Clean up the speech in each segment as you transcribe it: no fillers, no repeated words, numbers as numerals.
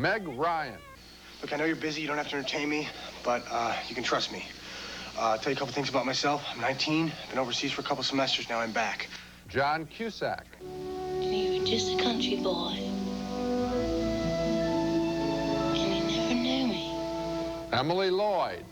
Meg Ryan. Look, I know you're busy, you don't have to entertain me, but you can trust me. I'll tell you a couple things about myself. I'm 19, been overseas for a couple semesters, now I'm back. John Cusack. You were just a country boy. And you never knew me. Emily Lloyd.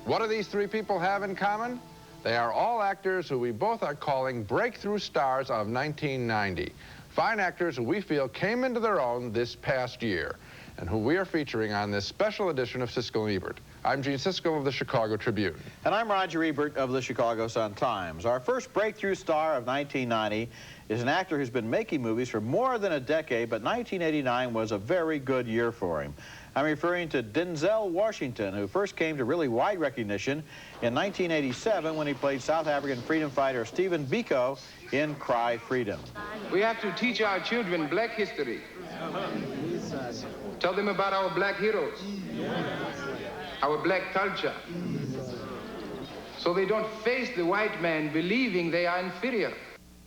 What do these three people have in common? They are all actors who we both are calling breakthrough stars of 1990. Fine actors who we feel came into their own this past year, and who we are featuring on this special edition of Siskel and Ebert. I'm Gene Siskel of the Chicago Tribune. And I'm Roger Ebert of the Chicago Sun-Times. Our first breakthrough star of 1990 is an actor who's been making movies for more than a decade, but 1989 was a very good year for him. I'm referring to Denzel Washington, who first came to really wide recognition in 1987 when he played South African freedom fighter Stephen Biko in Cry Freedom. We have to teach our children black history. Tell them about our black heroes, our black culture, so they don't face the white man believing they are inferior.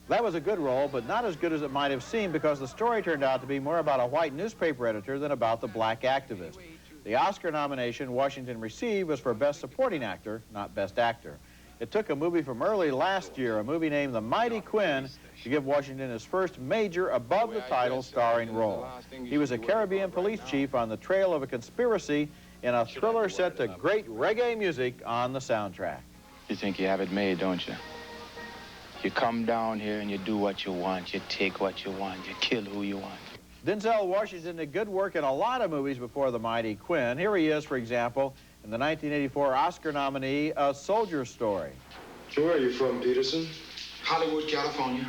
That was a good role, but not as good as it might have seemed, because the story turned out to be more about a white newspaper editor than about the black activist. The Oscar nomination Washington received was for Best Supporting Actor, not Best Actor. It took a movie from early last year, a movie named The Mighty Quinn, to give Washington his first major above-the-title starring role. He was a Caribbean police chief on the trail of a conspiracy in a thriller set to great reggae music on the soundtrack. You think you have it made, don't you? You come down here and you do what you want, you take what you want, you kill who you want. Denzel Washington did good work in a lot of movies before The Mighty Quinn. Here he is, for example, in the 1984 Oscar nominee, A Soldier Story. Where are you from, Peterson? Hollywood, California.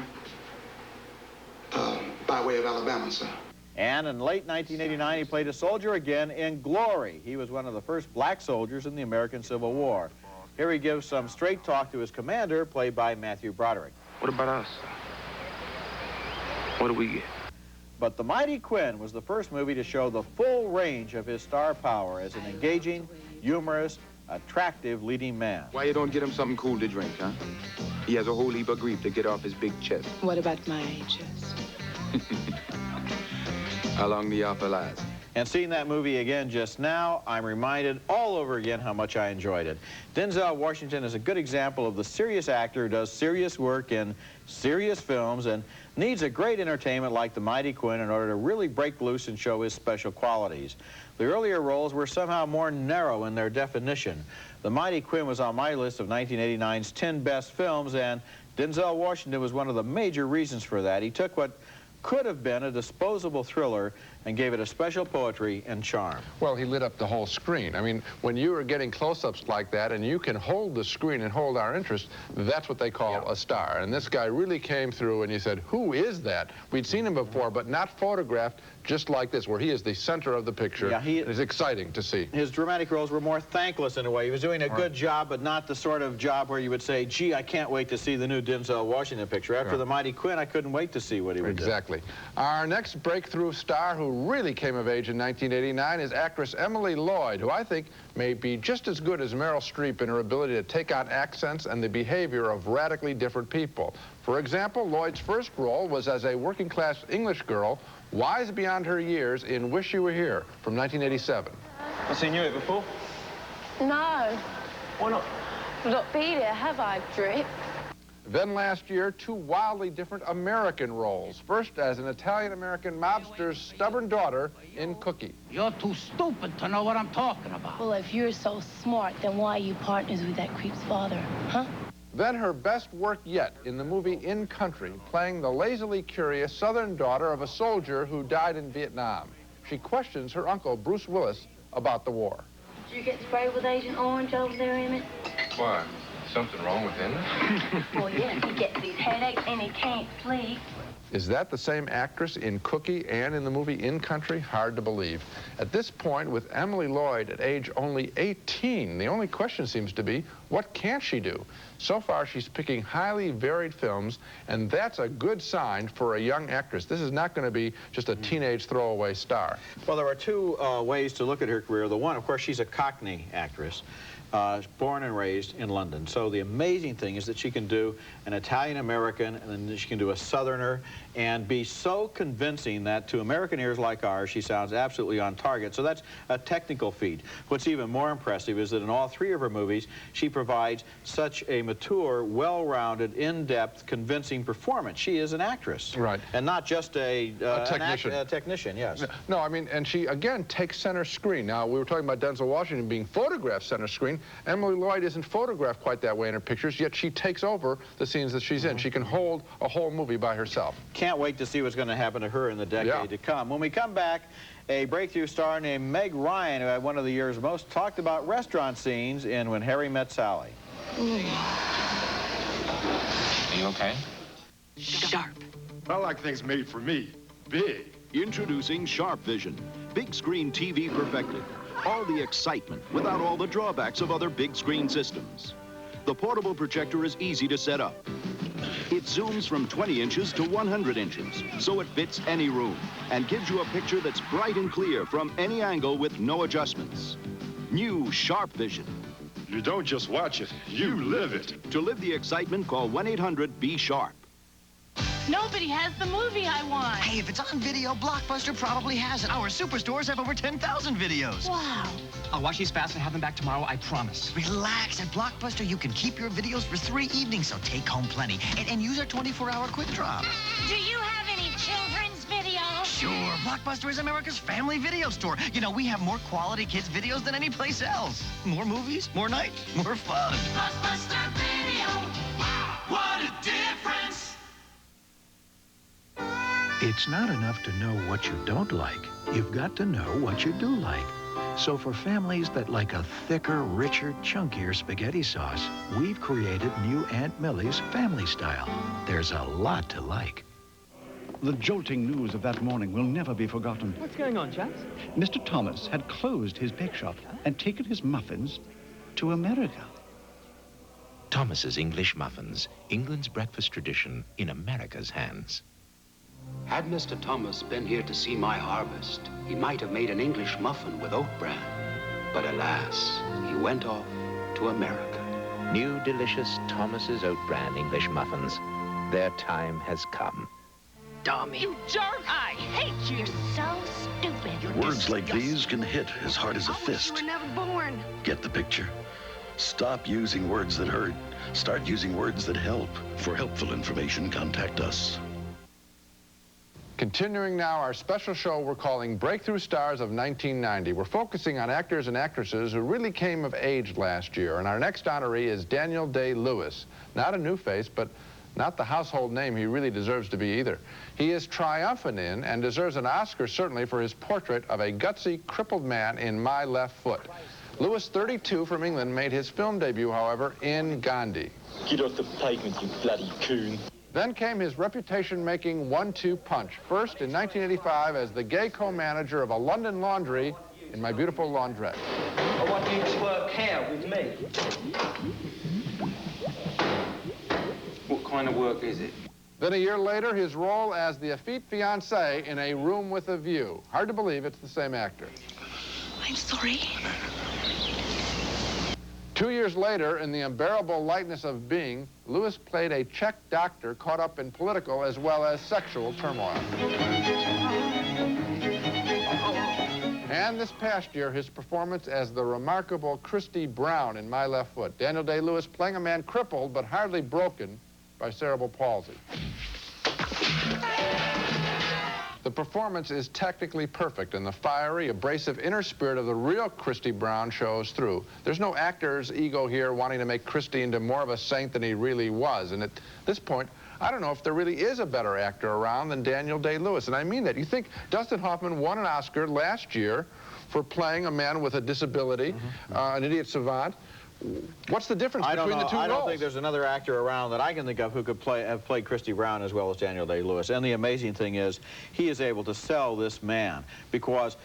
By way of Alabama, sir. And in late 1989, he played a soldier again in Glory. He was one of the first black soldiers in the American Civil War. Here he gives some straight talk to his commander, played by Matthew Broderick. What about us? What do we get? But The Mighty Quinn was the first movie to show the full range of his star power as an engaging, humorous, attractive leading man. Why you don't get him something cool to drink, huh? He has a whole heap of grief to get off his big chest. What about my chest? How long the offer lasts? And seeing that movie again just now, I'm reminded all over again how much I enjoyed it. Denzel Washington is a good example of the serious actor who does serious work in serious films and needs a great entertainment like The Mighty Quinn in order to really break loose and show his special qualities. The earlier roles were somehow more narrow in their definition. The Mighty Quinn was on my list of 1989's 10 best films, and Denzel Washington was one of the major reasons for that. He took what could have been a disposable thriller and gave it a special poetry and charm. Well, he lit up the whole screen. I mean, when you are getting close-ups like that and you can hold the screen and hold our interest, that's what they call a star. And this guy really came through, and you said, who is that? We'd seen him before, but not photographed just like this, where he is the center of the picture. Yeah, it's exciting to see. His dramatic roles were more thankless in a way. He was doing a good job, but not the sort of job where you would say, gee, I can't wait to see the new Denzel Washington picture. After The Mighty Quinn, I couldn't wait to see what he would do. Exactly. Our next breakthrough star who really came of age in 1989 is actress Emily Lloyd, who I think may be just as good as Meryl Streep in her ability to take on accents and the behavior of radically different people. For example, Lloyd's first role was as a working-class English girl, wise beyond her years, in Wish You Were Here from 1987. I've seen you here before. No. Why not? I've not been here, have I, Drip? Then last year, two wildly different American roles. First as an Italian-American mobster's stubborn daughter in Cookie. You're too stupid to know what I'm talking about. Well, if you're so smart, then why are you partners with that creep's father, huh? Then her best work yet in the movie In Country, playing the lazily curious southern daughter of a soldier who died in Vietnam. She questions her uncle, Bruce Willis, about the war. Did you get sprayed with Agent Orange over there, Emmett? Why? Something wrong with him? Well, yes, he gets these headaches and he can't sleep. Is that the same actress in Cookie and in the movie In Country? Hard to believe. At this point, with Emily Lloyd at age only 18, the only question seems to be, what can't she do? So far, she's picking highly varied films, and that's a good sign for a young actress. This is not going to be just a teenage throwaway star. Well, there are two ways to look at her career. The one, of course, she's a Cockney actress. Born and raised in London. So the amazing thing is that she can do an Italian-American, and then she can do a Southerner, and be so convincing that to American ears like ours, she sounds absolutely on target. So that's a technical feat. What's even more impressive is that in all three of her movies, she provides such a mature, well-rounded, in-depth, convincing performance. She is an actress. Right. And not just a technician. A technician, yes. No, I mean, and she, again, takes center screen. Now, we were talking about Denzel Washington being photographed center screen. Emily Lloyd isn't photographed quite that way in her pictures, yet she takes over the scenes that she's in. She can hold a whole movie by herself. Can't wait to see what's going to happen to her in the decade to come. When we come back, a breakthrough star named Meg Ryan, who had one of the year's most talked about restaurant scenes in When Harry Met Sally. Are you okay? Sharp. I like things made for me. Big. Introducing Sharp Vision. Big screen TV perfected. All the excitement without all the drawbacks of other big screen systems. The portable projector is easy to set up. It zooms from 20 inches to 100 inches, so it fits any room and gives you a picture that's bright and clear from any angle with no adjustments. New Sharp Vision. You don't just watch it, you live it. To live the excitement, call 1-800-BE-SHARP. Nobody has the movie I want. Hey, if it's on video, Blockbuster probably has it. Our superstores have over 10,000 videos. Wow. I'll watch these fast and have them back tomorrow, I promise. Relax. At Blockbuster, you can keep your videos for 3 evenings, so take home plenty. And use our 24-hour quick drop. Do you have any children's videos? Sure. Blockbuster is America's family video store. You know, we have more quality kids' videos than any place else. More movies, more nights, more fun. Blockbuster Video. Wow, what a difference. It's not enough to know what you don't like. You've got to know what you do like. So for families that like a thicker, richer, chunkier spaghetti sauce, we've created new Aunt Millie's Family Style. There's a lot to like. The jolting news of that morning will never be forgotten. What's going on, chaps? Mr. Thomas had closed his bake shop and taken his muffins to America. Thomas's English Muffins, England's breakfast tradition in America's hands. Had Mr. Thomas been here to see my harvest, he might have made an English muffin with oat bran. But alas, he went off to America. New delicious Thomas's Oat Bran English Muffins. Their time has come. Dummy. You jerk! I hate you. You're so stupid. Words like these can hit as hard as a fist. You were never born. Get the picture? Stop using words that hurt. Start using words that help. For helpful information, contact us. Continuing now our special show we're calling Breakthrough Stars of 1990. We're focusing on actors and actresses who really came of age last year. And our next honoree is Daniel Day-Lewis. Not a new face, but not the household name he really deserves to be either. He is triumphant in and deserves an Oscar certainly for his portrait of a gutsy, crippled man in My Left Foot. Lewis, 32, from England, made his film debut, however, in Gandhi. Get off the pavement, you bloody coon. Then came his reputation-making one-two punch. First, in 1985, as the gay co-manager of a London laundry in My Beautiful Laundrette. I want you to work here with me. What kind of work is it? Then a year later, his role as the effete fiancé in A Room with a View. Hard to believe it's the same actor. I'm sorry. 2 years later, in The Unbearable Lightness of Being, Lewis played a Czech doctor caught up in political as well as sexual turmoil. And this past year, his performance as the remarkable Christy Brown in My Left Foot. Daniel Day-Lewis playing a man crippled but hardly broken by cerebral palsy. The performance is technically perfect, and the fiery, abrasive inner spirit of the real Christy Brown shows through. There's no actor's ego here wanting to make Christy into more of a saint than he really was. And at this point, I don't know if there really is a better actor around than Daniel Day-Lewis. And I mean that. You think Dustin Hoffman won an Oscar last year for playing a man with a disability, an idiot savant. What's the difference between the two roles? I don't think there's another actor around that I can think of who could have played Christy Brown as well as Daniel Day-Lewis. And the amazing thing is, he is able to sell this man because,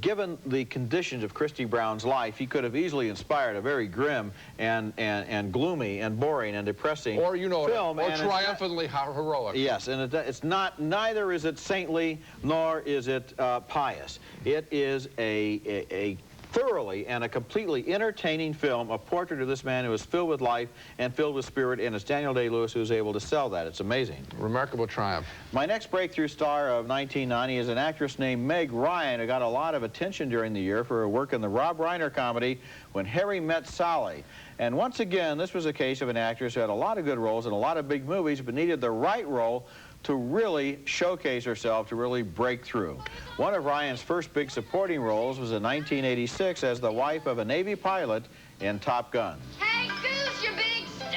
given the conditions of Christy Brown's life, he could have easily inspired a very grim and gloomy and boring and depressing film. Or and triumphantly heroic. Yes, and it's not. Neither is it saintly nor is it pious. It is a thoroughly and a completely entertaining film, a portrait of this man who is filled with life and filled with spirit, and it's Daniel Day-Lewis who's able to sell that. It's amazing. Remarkable triumph. My next breakthrough star of 1990 is an actress named Meg Ryan, who got a lot of attention during the year for her work in the Rob Reiner comedy When Harry Met Sally. And once again, this was a case of an actress who had a lot of good roles in a lot of big movies, but needed the right role to really showcase herself, to really break through. One of Ryan's first big supporting roles was in 1986 as the wife of a Navy pilot in Top Gun. Hey, Goose, you big stud!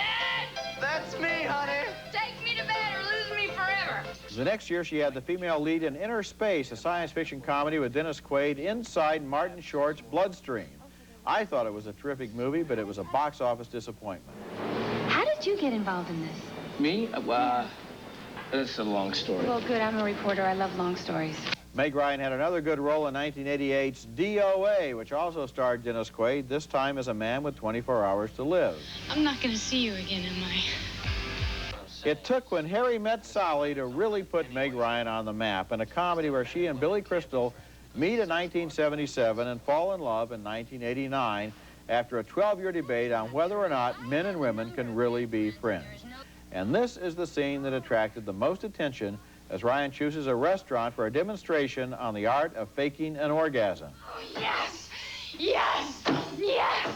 That's me, honey. Take me to bed or lose me forever. The next year, she had the female lead in Inner Space, a science fiction comedy with Dennis Quaid inside Martin Short's Bloodstream. I thought it was a terrific movie, but it was a box office disappointment. How did you get involved in this? Me? It's a long story. Well, good. I'm a reporter. I love long stories. Meg Ryan had another good role in 1988's DOA, which also starred Dennis Quaid, this time as a man with 24 hours to live. I'm not going to see you again, am I? It took When Harry Met Sally to really put Meg Ryan on the map, in a comedy where she and Billy Crystal meet in 1977 and fall in love in 1989 after a 12-year debate on whether or not men and women can really be friends. And this is the scene that attracted the most attention as Ryan chooses a restaurant for a demonstration on the art of faking an orgasm. Oh, yes! Yes! Yes!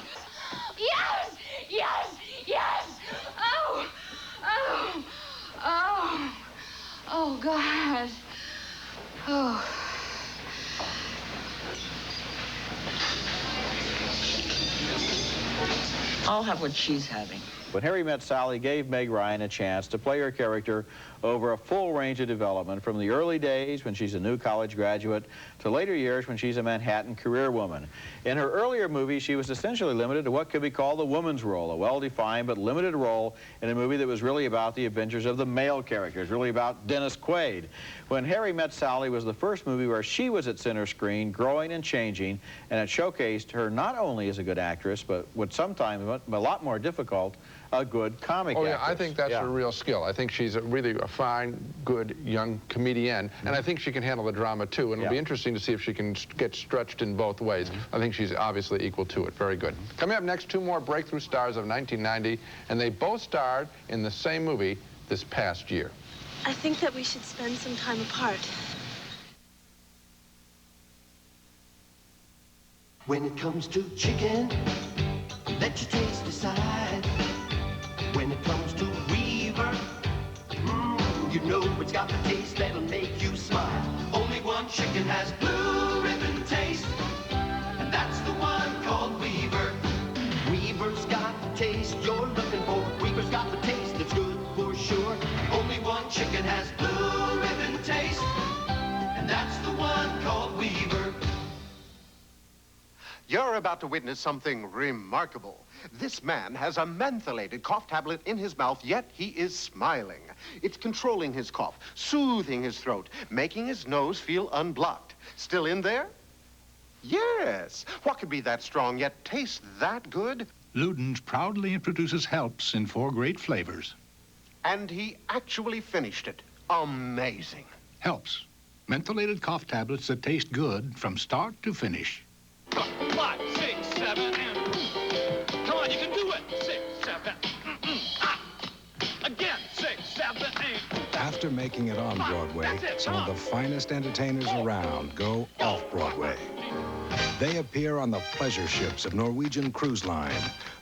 Yes! Yes! Yes! Oh! Oh! Oh! Oh, God. Oh. I'll have what she's having. When Harry Met Sally gave Meg Ryan a chance to play her character over a full range of development, from the early days when she's a new college graduate to later years when she's a Manhattan career woman. In her earlier movies, she was essentially limited to what could be called the woman's role, a well-defined but limited role in a movie that was really about the adventures of the male characters, really about Dennis Quaid. When Harry Met Sally was the first movie where she was at center screen, growing and changing, and it showcased her not only as a good actress, but what sometimes, a lot more difficult, a good comic actress. I think that's her real skill. I think she's really a fine, good, young comedian, and I think she can handle the drama, too, and it'll be interesting to see if she can get stretched in both ways. I think she's obviously equal to it. Very good. Coming up next, two more breakthrough stars of 1990, and they both starred in the same movie this past year. I think that we should spend some time apart. When it comes to chicken, let your taste decide. When it comes to Weaver, you know it's got the taste that'll make you smile. Only one chicken has blue ribbon taste, and that's the one called Weaver. Weaver's got the taste you're looking for. Weaver's got the taste that's good for sure. Only one chicken has blue ribbon taste, and that's the one called Weaver. You're about to witness something remarkable. This man has a mentholated cough tablet in his mouth, yet he is smiling. It's controlling his cough, soothing his throat, making his nose feel unblocked. Still in there? Yes. What could be that strong, yet taste that good? Luden's proudly introduces Helps in 4 great flavors. And he actually finished it. Amazing. Helps. Mentholated cough tablets that taste good from start to finish. 5, 6, 7, and come on, you can do it. 6, 7, again. 6, 7, 8. After making it on Broadway, some of the finest entertainers around go off-Broadway. They appear on the pleasure ships of Norwegian Cruise Line.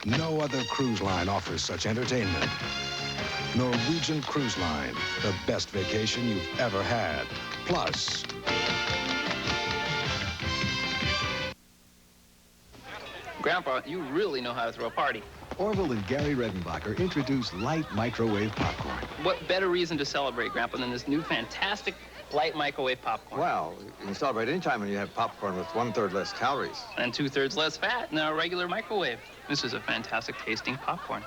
No other cruise line offers such entertainment. Norwegian Cruise Line, the best vacation you've ever had. Plus, Grandpa, you really know how to throw a party. Orville and Gary Redenbacher introduced light microwave popcorn. What better reason to celebrate, Grandpa, than this new fantastic light microwave popcorn? Well, you can celebrate any time when you have popcorn with 1/3 less calories. And 2/3 less fat than a regular microwave. This is a fantastic tasting popcorn.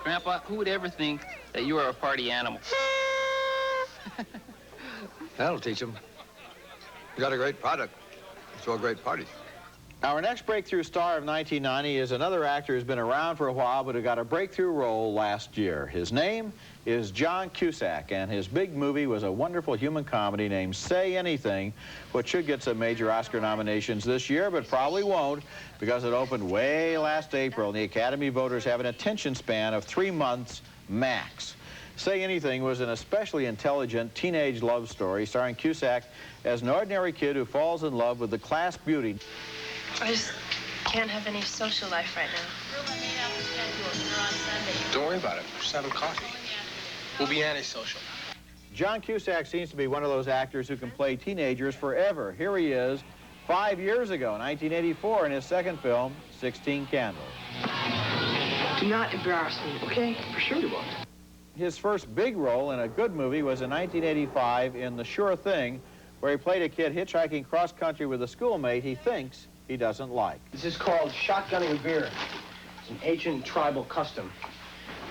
Grandpa, who would ever think that you are a party animal? That'll teach them. You got a great product. Throw great parties. Our next breakthrough star of 1990 is another actor who's been around for a while but who got a breakthrough role last year. His name is John Cusack, and his big movie was a wonderful human comedy named Say Anything, which should get some major Oscar nominations this year, but probably won't because it opened way last April, and the Academy voters have an attention span of 3 months max. Say Anything was an especially intelligent teenage love story starring Cusack as an ordinary kid who falls in love with the class beauty. I just can't have any social life right now. Don't worry about it. We're just having coffee. We'll be antisocial. John Cusack seems to be one of those actors who can play teenagers forever. Here he is 5 years ago, 1984, in his second film, 16 Candles. Do not embarrass me, okay? For sure you won't. His first big role in a good movie was in 1985 in The Sure Thing, where he played a kid hitchhiking cross-country with a schoolmate he thinks he doesn't like. This is called shotgunning beer. It's an ancient tribal custom.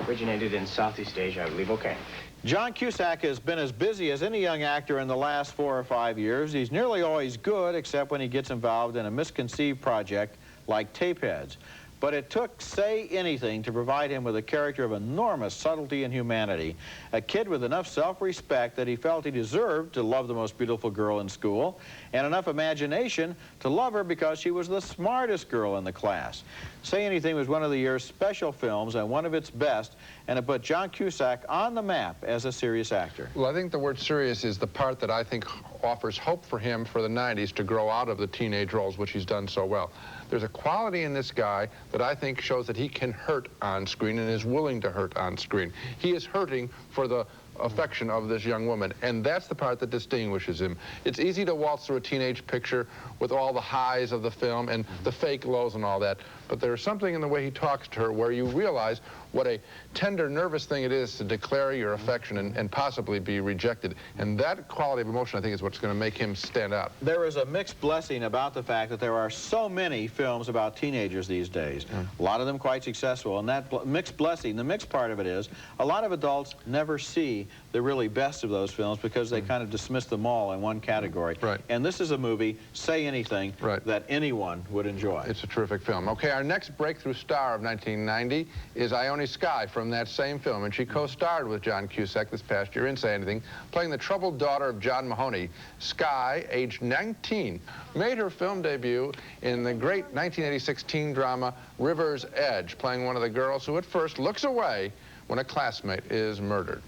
Originated in Southeast Asia, I believe. Okay. John Cusack has been as busy as any young actor in the last 4 or 5 years. He's nearly always good, except when he gets involved in a misconceived project like Tapeheads. But it took Say Anything to provide him with a character of enormous subtlety and humanity, a kid with enough self-respect that he felt he deserved to love the most beautiful girl in school, and enough imagination to love her because she was the smartest girl in the class. Say Anything was one of the year's special films and one of its best, and it put John Cusack on the map as a serious actor. Well, I think the word serious is the part that I think offers hope for him for the 90s to grow out of the teenage roles, which he's done so well. There's a quality in this guy that I think shows that he can hurt on screen and is willing to hurt on screen. He is hurting for the affection of this young woman, and that's the part that distinguishes him. It's easy to waltz through a teenage picture with all the highs of the film and the fake lows and all that, but there's something in the way he talks to her where you realize what a tender, nervous thing it is to declare your affection and possibly be rejected. And that quality of emotion, I think, is what's going to make him stand out. There is a mixed blessing about the fact that there are so many films about teenagers these days, a lot of them quite successful, and that mixed blessing, the mixed part of it is, a lot of adults never see the really best of those films because they kind of dismiss them all in one category. Right. And this is a movie, Say Anything, that anyone would enjoy. It's a terrific film. Okay, our next breakthrough star of 1990 is Ione Skye from that same film, and she co-starred with John Cusack this past year in Say Anything, playing the troubled daughter of John Mahoney. Skye, aged 19, made her film debut in the great 1986 teen drama River's Edge, playing one of the girls who at first looks away when a classmate is murdered.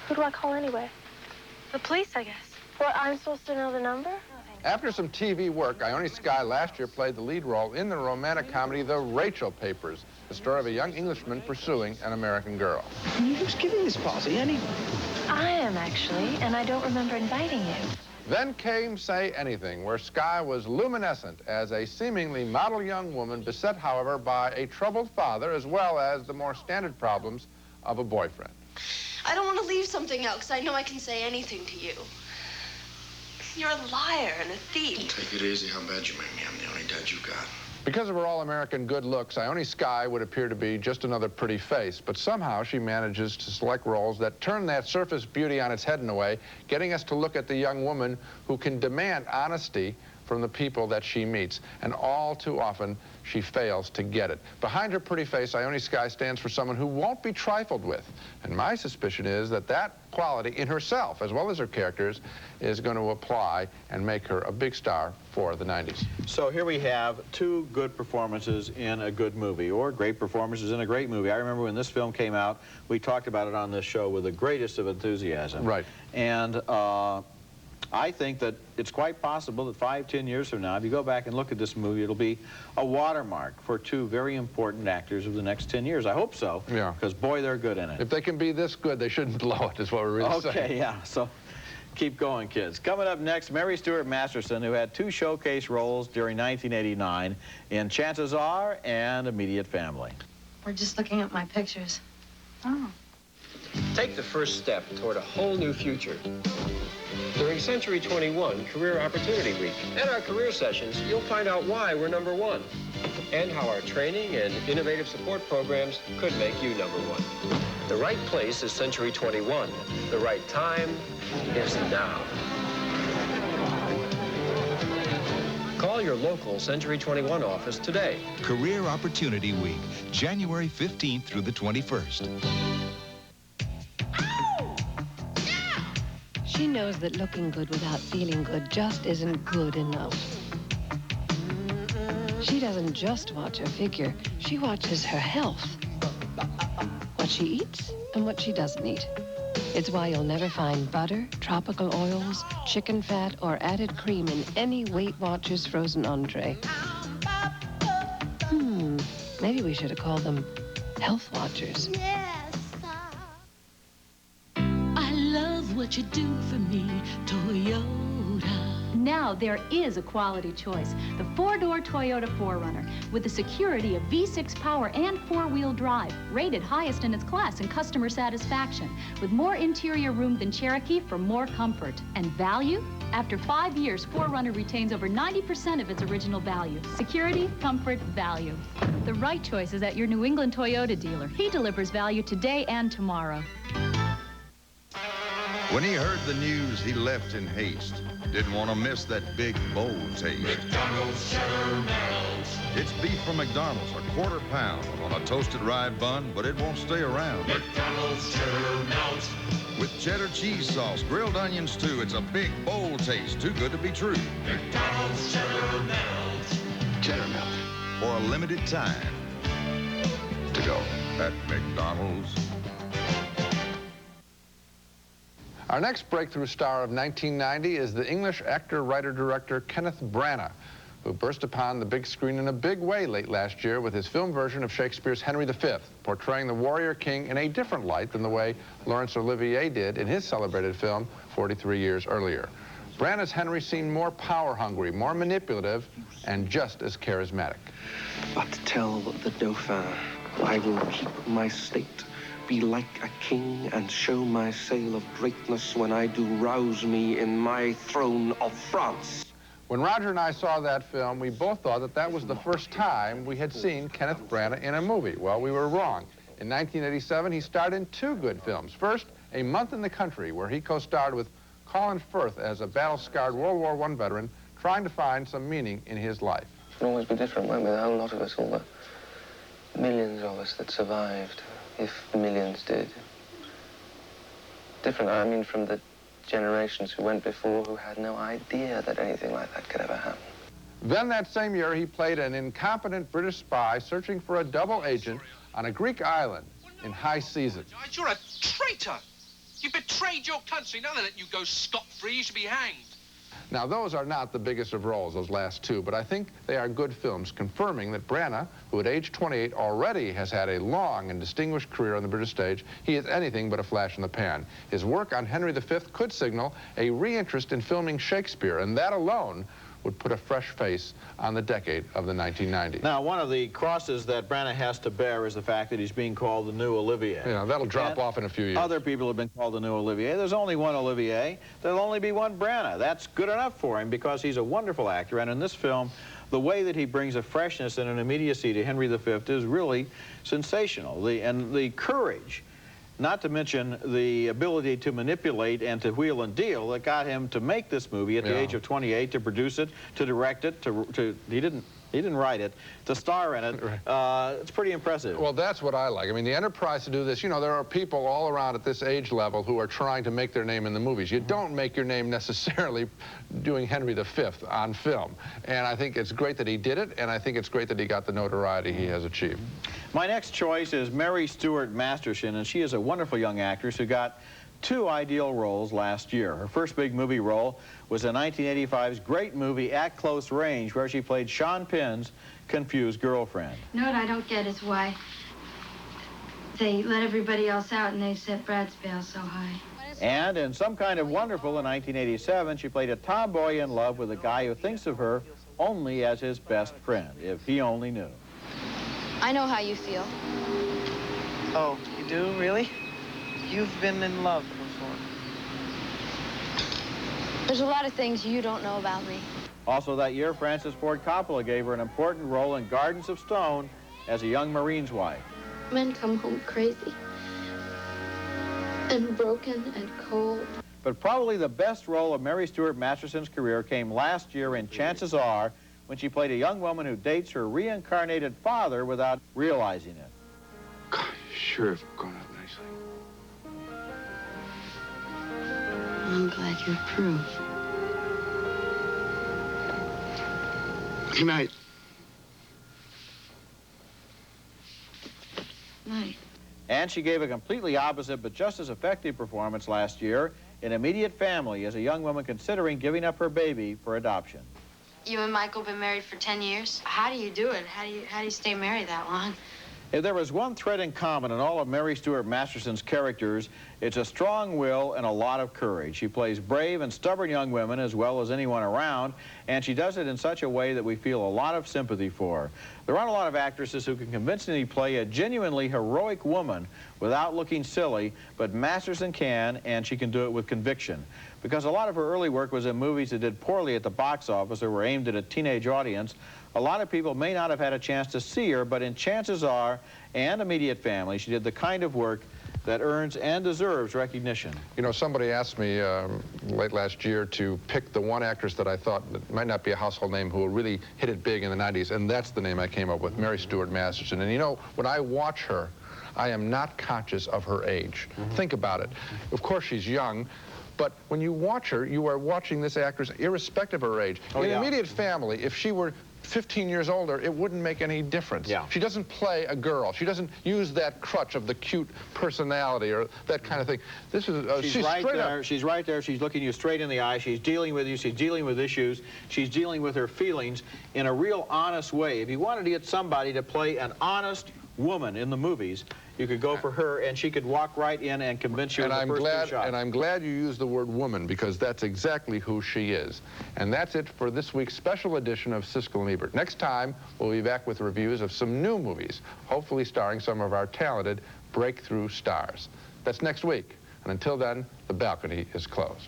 Who do I call anyway? The police, I guess. What, I'm supposed to know the number? After some TV work, Ione Skye last year played the lead role in the romantic comedy The Rachel Papers, the story of a young Englishman pursuing an American girl. Who's giving this party anyway? I am, actually, and I don't remember inviting you. Then came Say Anything, where Skye was luminescent as a seemingly model young woman, beset, however, by a troubled father as well as the more standard problems of a boyfriend. I don't want to leave something out because I know I can say anything to you. You're a liar and a thief. Take it easy. How bad you make me? I'm the only dad you've got. Because of her all-American good looks, Ione Skye would appear to be just another pretty face, but somehow she manages to select roles that turn that surface beauty on its head in a way, getting us to look at the young woman who can demand honesty from the people that she meets, and all too often she fails to get it. Behind her pretty face, Ione Skye stands for someone who won't be trifled with, and my suspicion is that that quality in herself, as well as her characters, is going to apply and make her a big star for the 90s. So here we have 2 good performances in a good movie, or great performances in a great movie. I remember when this film came out, we talked about it on this show with the greatest of enthusiasm. Right. And I think that it's quite possible that 5, 10 years from now, if you go back and look at this movie, it'll be a watermark for 2 very important actors of the next 10 years. I hope so. Yeah. Because, boy, they're good in it. If they can be this good, they shouldn't blow it, is what we're really saying. Okay, yeah. So keep going, kids. Coming up next, Mary Stuart Masterson, who had 2 showcase roles during 1989 in Chances Are and Immediate Family. We're just looking at my pictures. Oh. Take the first step toward a whole new future. During Century 21 Career Opportunity Week and our career sessions, you'll find out why we're #1 and how our training and innovative support programs could make you #1. The right place is Century 21. The right time is now. Call Call your local Century 21 office today. Career Opportunity Week, January 15th through the 21st. She knows that looking good without feeling good just isn't good enough. She doesn't just watch her figure, she watches her health. What she eats and what she doesn't eat. It's why you'll never find butter, tropical oils, chicken fat, or added cream in any Weight Watchers frozen entree. Maybe we should have called them Health Watchers. I love what you do for me, Toyota. Now there is a quality choice. The four-door Toyota 4Runner with the security of V6 power and four-wheel drive, rated highest in its class in customer satisfaction, with more interior room than Cherokee for more comfort. And value? After 5 years, 4Runner retains over 90% of its original value. Security, comfort, value. The right choice is at your New England Toyota dealer. He delivers value today and tomorrow. When he heard the news, he left in haste. Didn't want to miss that big, bold taste. McDonald's cheddar melts. It's beef from McDonald's, a quarter pound on a toasted rye bun, but it won't stay around. McDonald's cheddar melts. With cheddar cheese sauce, grilled onions too, it's a big, bold taste, too good to be true. McDonald's cheddar melts. Cheddar melt. For a limited time. To go at McDonald's. Our next breakthrough star of 1990 is the English actor, writer, director Kenneth Branagh, who burst upon the big screen in a big way late last year with his film version of Shakespeare's Henry V, portraying the warrior king in a different light than the way Laurence Olivier did in his celebrated film 43 years earlier. Branagh's Henry seemed more power-hungry, more manipulative, and just as charismatic. But tell the Dauphin, I will keep my state, be like a king, and show my sail of greatness when I do rouse me in my throne of France. When Roger and I saw that film, we both thought that that was the first time we had seen Kenneth Branagh in a movie. Well, we were wrong. In 1987, he starred in two good films. First, A Month in the Country, where he co-starred with Colin Firth as a battle-scarred World War I veteran trying to find some meaning in his life. It can always be different, won't we? A whole lot of us, all the millions of us that survived, if the millions did. Different, I mean, from the generations who went before who had no idea that anything like that could ever happen. Then that same year, he played an incompetent British spy searching for a double agent on a Greek island in high season. You're a traitor. You betrayed your country. Now they let you go scot-free. You should be hanged. Now, those are not the biggest of roles, those last two, but I think they are good films, confirming that Branagh, who at age 28 already has had a long and distinguished career on the British stage, he is anything but a flash in the pan. His work on Henry V could signal a reinterest in filming Shakespeare, and that alone would put a fresh face on the decade of the 1990s. Now, one of the crosses that Branagh has to bear is the fact that he's being called the new Olivier. Yeah, that'll drop off in a few years. Other people have been called the new Olivier. There's only one Olivier. There'll only be one Branagh. That's good enough for him because he's a wonderful actor. And in this film, the way that he brings a freshness and an immediacy to Henry V is really sensational. And the courage, not to mention the ability to manipulate and to wheel and deal that got him to make this movie at the age of 28, to produce it, to direct it, he didn't write it, to star in it. It's pretty impressive. Well, that's what I like. I mean, the enterprise to do this, you know, there are people all around at this age level who are trying to make their name in the movies. You don't make your name necessarily doing Henry V on film. And I think it's great that he did it, and I think it's great that he got the notoriety he has achieved. My next choice is Mary Stuart Masterson, and she is a wonderful young actress who got two ideal roles last year. Her first big movie role was in 1985's great movie At Close Range, where she played Sean Penn's confused girlfriend. You know what I don't get is why they let everybody else out and they set Brad's bail so high. And in Some Kind of Wonderful in 1987, she played a tomboy in love with a guy who thinks of her only as his best friend, if he only knew. I know how you feel. Oh, you do, really? You've been in love before. There's a lot of things you don't know about me. Also that year, Francis Ford Coppola gave her an important role in Gardens of Stone as a young Marine's wife. Men come home crazy and broken and cold. But probably the best role of Mary Stuart Masterson's career came last year in Chances Are, when she played a young woman who dates her reincarnated father without realizing it. God, you sure have grown up nicely. I'm glad you approve. Good night. Night. And she gave a completely opposite but just as effective performance last year in Immediate Family as a young woman considering giving up her baby for adoption. You and Michael been married for 10 years? How do you do it? How do you stay married that long? If there was one thread in common in all of Mary Stuart Masterson's characters, it's a strong will and a lot of courage. She plays brave and stubborn young women as well as anyone around, and she does it in such a way that we feel a lot of sympathy for. There aren't a lot of actresses who can convincingly play a genuinely heroic woman without looking silly, but Masterson can, and she can do it with conviction. Because a lot of her early work was in movies that did poorly at the box office or were aimed at a teenage audience, a lot of people may not have had a chance to see her, but in Chances Are and Immediate Family, she did the kind of work that earns and deserves recognition. You know, somebody asked me late last year to pick the one actress that I thought that might not be a household name who really hit it big in the 90s, and that's the name I came up with, Mary Stuart Masterson. And you know, when I watch her, I am not conscious of her age. Think about it. Of course, she's young, but when you watch her, you are watching this actress irrespective of her age. In Immediate Family, if she were 15 years older, it wouldn't make any difference. She doesn't play a girl. She doesn't use that crutch of the cute personality or that kind of thing. This is she's right there. She's right there. She's looking you straight in the eye. She's dealing with you. She's dealing with issues. She's dealing with her feelings in a real honest way. If you wanted to get somebody to play an honest woman in the movies, you could go for her, and she could walk right in and convince you in the first shot. And I'm glad you used the word woman, because that's exactly who she is. And that's it for this week's special edition of Siskel and Ebert. Next time, we'll be back with reviews of some new movies, hopefully starring some of our talented breakthrough stars. That's next week. And until then, the balcony is closed.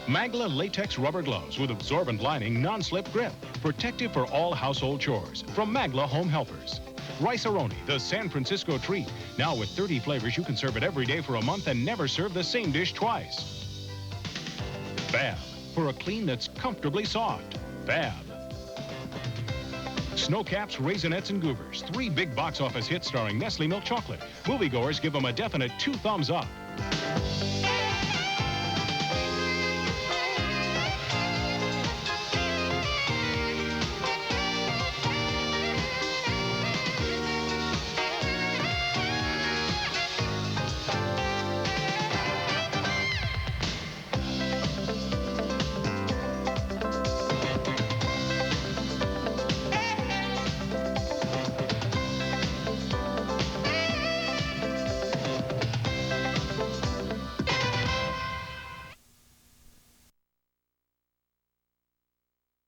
Magla latex rubber gloves with absorbent lining, non-slip grip. Protective for all household chores. From Magla Home Helpers. Rice-A-Roni, the San Francisco treat. Now with 30 flavors, you can serve it every day for a month and never serve the same dish twice. Fab, for a clean that's comfortably soft. Fab. Snow Caps, Raisinets, and Goobers. 3 big box office hits starring Nestle Milk Chocolate. Moviegoers give them a definite 2 thumbs up.